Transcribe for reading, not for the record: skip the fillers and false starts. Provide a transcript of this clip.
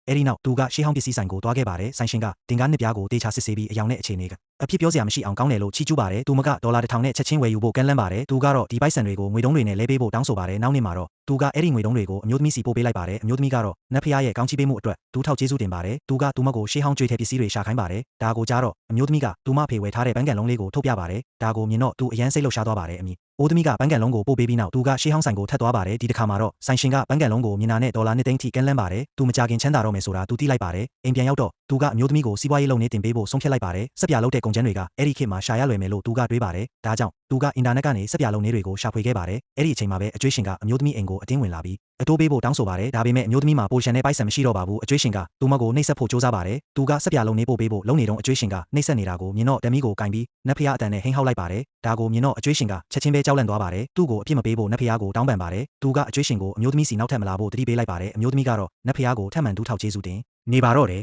အဲဒီနောက်သူကရှေးဟောင်းပစ္စည်းဆိုင်ကိုသွားခဲ့ပါတယ်ဆိုင်ရှင်ကတင်ကားနှစ်ပြားကိုတေချာစစ်ဆေးပြီးအယောင်နဲ့အခြေအနေကအဖြစ်ပြောစရာမရှိအောင်ကောင်းတယ်လို့ချီးကျူးပါတယ်သူမကဒေါ်လာ1000နဲ့ချက်ချင်းဝယ်ယူဖို့ကမ်းလှမ်းပါတယ်သူကတော့ဒီပိုက်ဆံတွေကိုငွေတုံးတွေနဲ့လဲပေးဖို့တောင်းဆိုပါတယ်နောက်နေ့မှာတော့သူကအဲ့ဒီငွေတုံးတွေကိုအမျိုးသမီးစီပို့ပေးလိုက်ပါတယ်အမျိုးသမီးကတော့နတ်ဖျားရဲ့ကောင်းချီးပေးမှုအတွက်သူထောက်ကျေးဇူးတင်ပါတယ်သူကသူမကိုရှေးဟောင်းကြွေးထဲပစ္စည်းတွေရှာခိုင်းပါတယ်ဒါကိုကြားတော့အမျိုးသမီးကသူမအဖေဝယ်ထားတဲ့ပန်းကန်လုံးလေးကိုထုတ်ပြပါတယ်ဒါကိုမြင်တော့သူအရန်စိတ်လှုပ်ရှားသွားပါတယ်အမီအိုးသမီးကပန်းကန်လုံးကိုပို့ပေးပြီးနောက်သူကရှေးဟောင်းဆိုင်ကိုထပ်သွားပါတယ်ဒီတစ်ခါမှာတော့ဆိုင်ရှင်ကပန်းကန်လုံးကိုမြင်တာနဲ့ဒေါ်လာ2သိန်းထိကမ်းလှမ်းပါတယ်သူမကြခင်ချမ်းသာတော့မယ်ဆိုတာသူသိလိုက်ပါတယ်အိမ်ပြန်ရောက်တော့သူကအမျိုးသမီးကိုစီးပွားရေးလုပ်နေတင်ပေးဖို့ဆုံးဖြတ်လိုက်ပါတယ်စက်ပြလုပ်တဲ့ကုန်ကျန်းတွေကအဲ့ဒီခေတ်မှာရှာရလွယ်မယ်လို့သူကတွေးပါတယ်ဒါကြောင့်သူကအင်တာနက်ကနေစက်ပြလုပ်နေတွေကိုရှာဖွေခဲ့ပါတယ်အဲ့ဒီအချိန်မှာပဲအကျွေးရှင်ကအမျိုးသမီးအိမ်ကိုအတင်းဝင်လာပြီးအတိုးပေးဖို့တောင်းဆိုပါတယ်ဒါပေမဲ့အမျိုးသမီးမှာပိုရှန်တဲ့ပိုက်ဆံမရှိတော့ပါဘူးအကျွေးရှင်ကသူမကိုနှိပ်စက်ဖို့ကြိုးစားပါတယ်သူကစက်ပြလုပ်နေပို့ပေးဖို့လုံနေတော့အကျွေးရှင်ကနှိပ်စက်နေတာကိုမြင်တော့တမီးကိုကင်ပြီးနတ်ဖျားအတန်နဲ့ဟိန်းဟောက်လိုက်ပါတယ်ဒါကိုမြင်တော့အကျွေးရှင်ကချက်ချင်းပဲကြောက်လန့်သွားပါတယ်သူ့ကိုအပြစ်မပေးဖို့နတ်ဖျားကိုတောင်းပန်ပါတယ်သူကအကျွေးရှင်ကိုအမျိုးသမီးစီနောက်ထပ်မလာဖို့တတိပေးလိုက်ပါတယ်အမျိုးသမီးကတော့နတ်ဖျားကိုထပ်မံတူးထောက်ကျေးဇူးတင်နေပါတော့တယ်